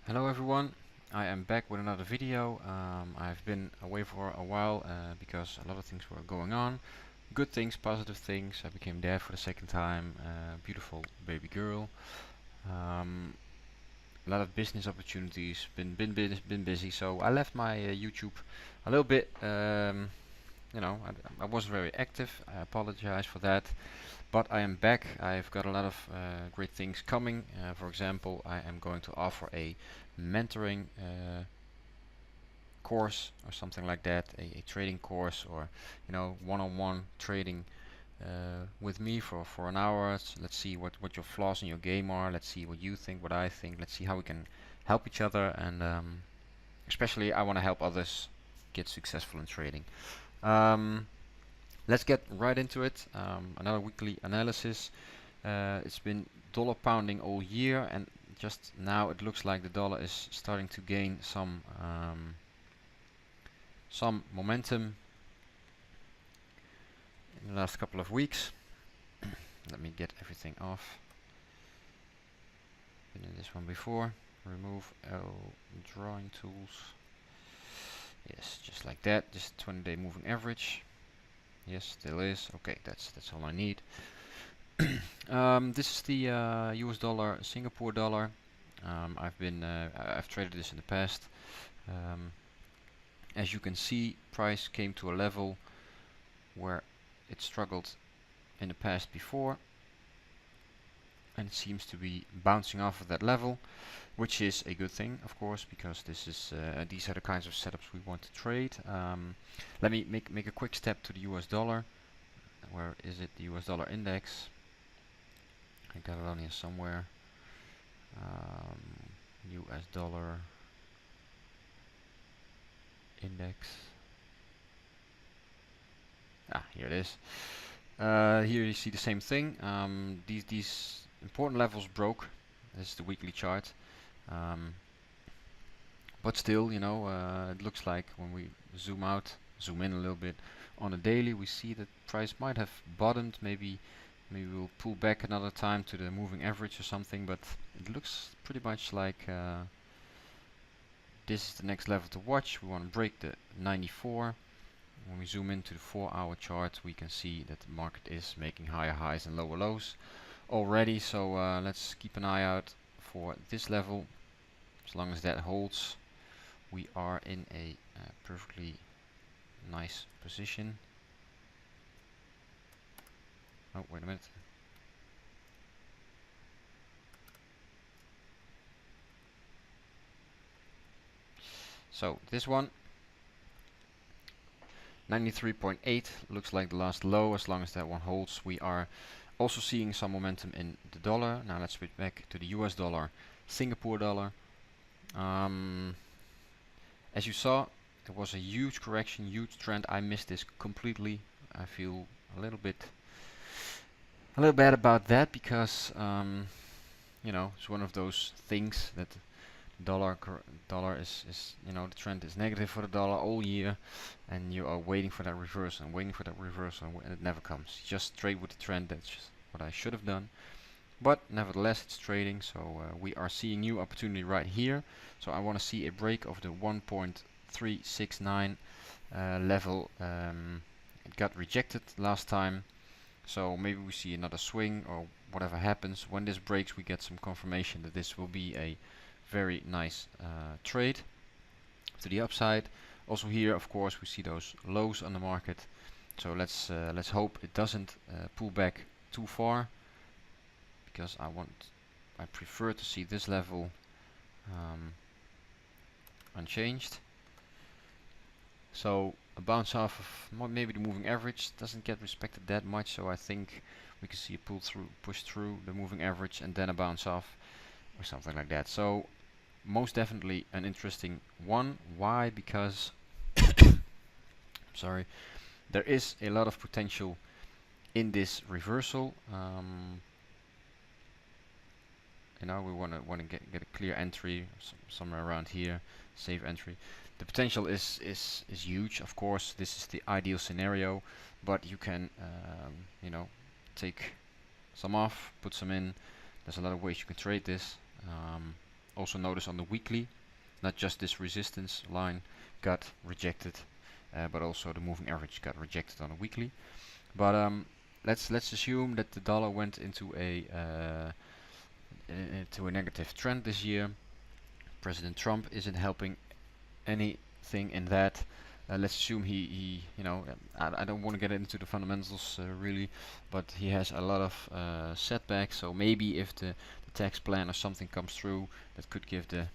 Hello everyone, I am back with another video. I've been away for a while because a lot of things were going on. Good things, positive things. I became dad for the second time, beautiful baby girl. A lot of business opportunities, been busy, so I left my YouTube a little bit. I wasn't very active. I apologize for that. But I am back. I've got a lot of great things coming. For example, I am going to offer a mentoring course or something like that, a trading course, or one-on-one trading with me for an hour. Let's see what your flaws in your game are. Let's see what you think, what I think. Let's see how we can help each other, and especially I want to help others get successful in trading. Let's get right into it. Another weekly analysis. It's been dollar pounding all year, and just now it looks like the dollar is starting to gain some momentum in the last couple of weeks. Let me get everything off. Been in this one before. Remove drawing tools. Yes, just like that. Just 20-day moving average. Yes, still is. Okay, that's all I need. This is the US dollar, Singapore dollar. I've traded this in the past. As you can see, price came to a level where it struggled in the past before, and it seems to be bouncing off of that level, which is a good thing, of course, because these are the kinds of setups we want to trade. Let me make a quick step to the US dollar. Where is it? The US dollar index. I got it on here somewhere. US dollar index. Here it is. Here you see the same thing. These important levels broke. This is the weekly chart. But still, it looks like when we zoom in a little bit on a daily, we see that price might have bottomed. Maybe we'll pull back another time to the moving average or something. But it looks pretty much like this is the next level to watch. We want to break the 94. When we zoom into the 4-hour chart, we can see that the market is making higher highs and lower lows already. So let's keep an eye out for this level. As long as that holds, we are in a perfectly nice position. Oh, wait a minute. So this one, 93.8, looks like the last low. As long as that one holds, we are also seeing some momentum in the dollar. Now let's switch back to the US dollar, Singapore dollar. As you saw, it was a huge correction, huge trend. I missed this completely. I feel a little bad about that because it's one of those things that dollar is the trend is negative for the dollar all year, and you are waiting for that reversal and waiting for that reversal, and it never comes. Just trade with the trend. That's just what I should have done. But nevertheless, it's trading, so we are seeing new opportunity right here. So I want to see a break of the 1.369 level. It got rejected last time, so maybe we see another swing or whatever happens. When this breaks, we get some confirmation that this will be a very nice trade to the upside. Also here, of course, we see those lows on the market. So let's hope it doesn't pull back too far, because I prefer to see this level unchanged. So a bounce off of maybe the moving average doesn't get respected that much, so I think we can see a push through the moving average and then a bounce off or something like that. So most definitely an interesting one. Why? Because sorry, there is a lot of potential in this reversal. We want to get a clear entry somewhere around here, safe entry. The potential is huge. Of course, this is the ideal scenario, but you can take some off, put some in. There's a lot of ways you can trade this. Also notice on the weekly, not just this resistance line got rejected, but also the moving average got rejected on a weekly. But let's assume that the dollar went into a negative trend this year. President Trump isn't helping anything in that. Let's assume he I don't want to get into the fundamentals really, but he has a lot of setbacks. So maybe if the tax plan or something comes through, that could give the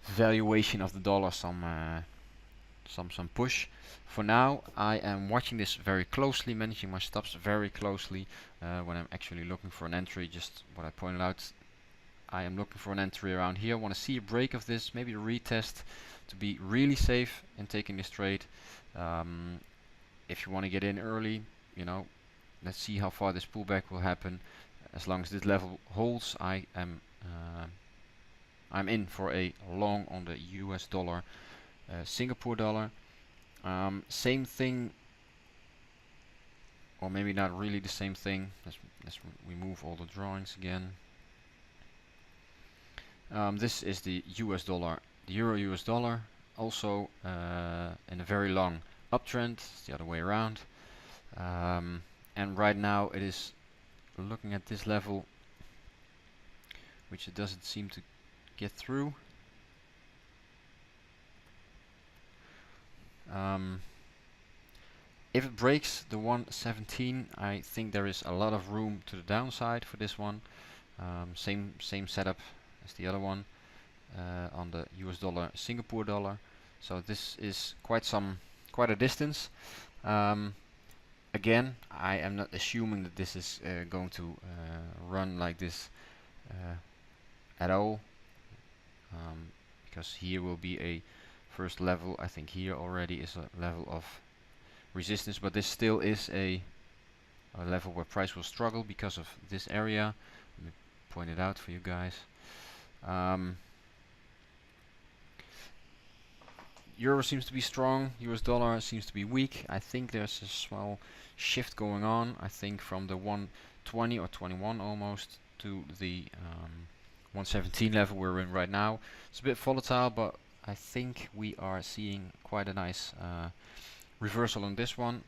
valuation of the dollar some push. For now, I am watching this very closely, managing my stops very closely when I'm actually looking for an entry. Just what I pointed out, I am looking for an entry around here. I want to see a break of this, maybe a retest to be really safe in taking this trade. If you want to get in early, let's see how far this pullback will happen. As long as this level holds, I'm in for a long on the US dollar, Singapore dollar. Same thing, or maybe not really the same thing. Let's remove all the drawings again. This is the US dollar, the Euro US dollar, also in a very long uptrend. It's the other way around. And right now it is looking at this level, which it doesn't seem to get through. If it breaks the 117, I think there is a lot of room to the downside for this one. Same setup as the other one on the US dollar, Singapore dollar. So this is quite a distance. Again, I am not assuming that this is going to run like this at all, because here will be a first level. I think here already is a level of resistance, but this still is a level where price will struggle because of this area. Let me point it out for you guys. Euro seems to be strong, US dollar seems to be weak. I think there's a small shift going on. I think from the 120 or 21 almost to the 117 level we're in right now. It's a bit volatile, but I think we are seeing quite a nice reversal on this one.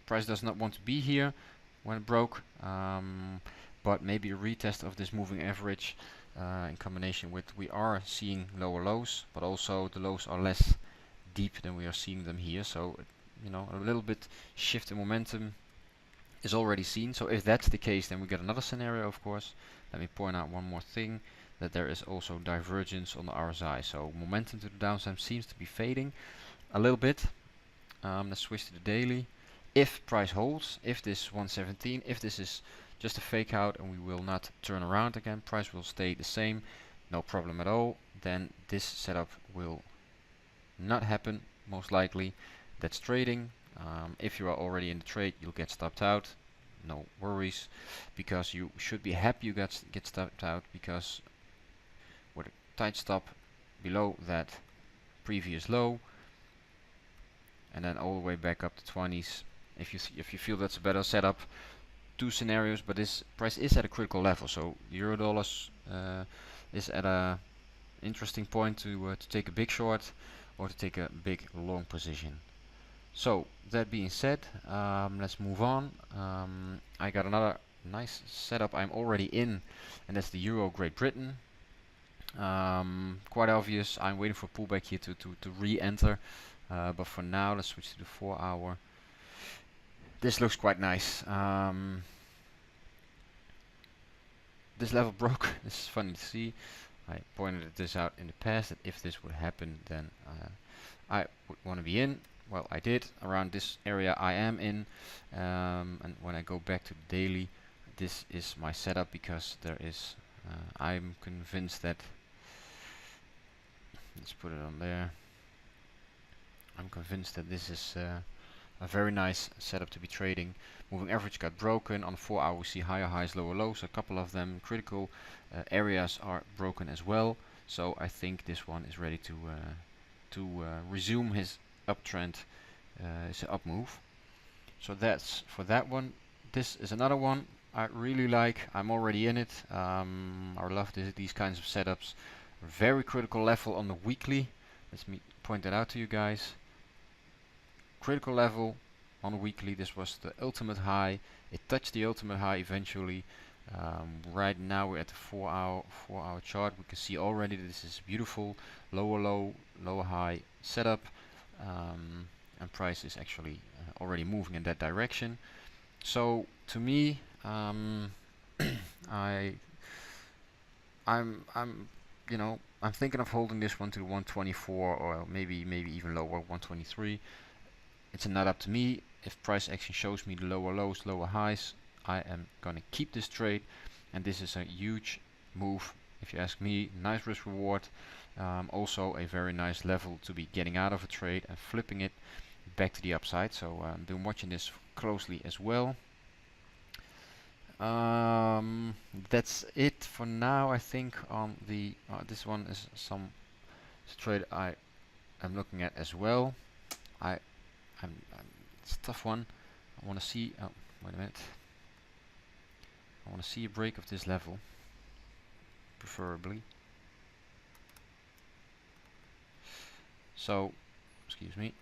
Price does not want to be here when it broke, but maybe a retest of this moving average in combination with, we are seeing lower lows, but also the lows are less deep than we are seeing them here. So a little bit shift in momentum is already seen. So if that's the case, then we get another scenario, of course. Let me point out one more thing, that there is also divergence on the RSI. So momentum to the downside seems to be fading a little bit. Let's switch to the daily. If price holds, if this 117, if this is just a fake out and we will not turn around again, price will stay the same, no problem at all, then this setup will not happen, most likely. That's trading. If you are already in the trade, you'll get stopped out. No worries, because you should be happy you get stopped out, because with a tight stop below that previous low, and then all the way back up to 20s. If you feel that's a better setup, two scenarios, but this price is at a critical level. So the euro dollars is at a interesting point to take a big short or to take a big long position. So that being said, let's move on. I got another nice setup I'm already in, and that's the Euro Great Britain. Quite obvious, I'm waiting for pullback here to re-enter, but for now let's switch to the 4 hour. This looks quite nice. This level broke. This is funny to see. I pointed this out in the past, that if this would happen, then I would want to be in. Well, I did. Around this area I am in, and when I go back to the daily, this is my setup, because there is I'm convinced that, let's put it on there, I'm convinced that this is a very nice setup to be trading. Moving average got broken. On 4 hour we see higher highs, lower lows. A couple of them critical areas are broken as well. So I think this one is ready to resume his uptrend, his up move. So that's for that one. This is another one. I really like. I'm already in it. I love these kinds of setups. Very critical level on the weekly. Let me point that out to you guys. Critical level on the weekly. This was the ultimate high. It touched the ultimate high eventually. Right now we're at the 4-hour chart. We can see already that this is beautiful lower low, lower high setup, and price is actually already moving in that direction. So to me, I'm you know, I'm thinking of holding this one to 124 or maybe even lower, 123. It's not up to me. If price action shows me the lower lows, lower highs, I am gonna keep this trade, and this is a huge move if you ask me. Nice risk reward, also a very nice level to be getting out of a trade and flipping it back to the upside. So I've been watching this closely as well. That's it for now, I think. On the this one is some trade I am looking at as well. It's a tough one. I want to see. Oh, wait a minute. I want to see a break of this level, preferably. So, excuse me.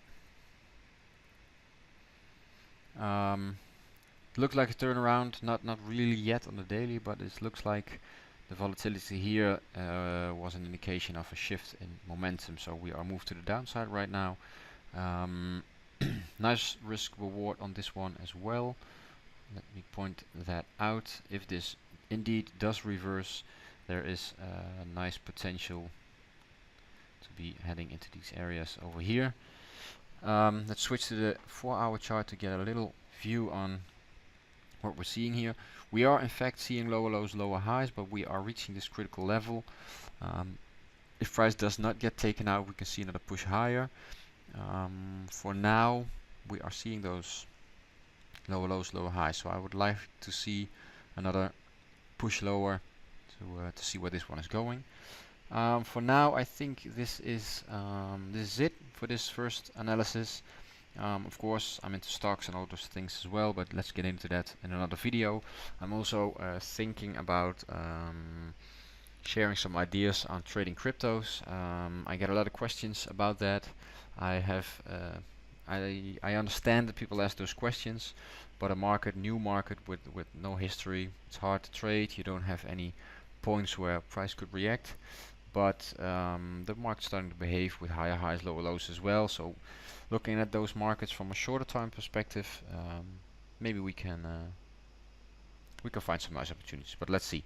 Looked like a turnaround, not really yet on the daily, but it looks like the volatility here was an indication of a shift in momentum. So we are moved to the downside right now. Nice risk reward on this one as well. Let me point that out. If this indeed does reverse, there is a nice potential to be heading into these areas over here. Let's switch to the 4-hour chart to get a little view on what we're seeing here. We are in fact seeing lower lows, lower highs, but we are reaching this critical level. If price does not get taken out, we can see another push higher. For now, we are seeing those lower lows, lower highs. So I would like to see another push lower to see where this one is going. For now, I think this is it for this first analysis. Of course, I'm into stocks and all those things as well, but let's get into that in another video. I'm also thinking about sharing some ideas on trading cryptos. I get a lot of questions about that. I understand that people ask those questions, but a new market with no history, it's hard to trade. You don't have any points where price could react, but the market's starting to behave with higher highs, lower lows as well. So looking at those markets from a shorter time perspective, maybe we can find some nice opportunities, but let's see.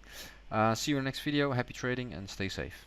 See you in the next video. Happy trading and stay safe.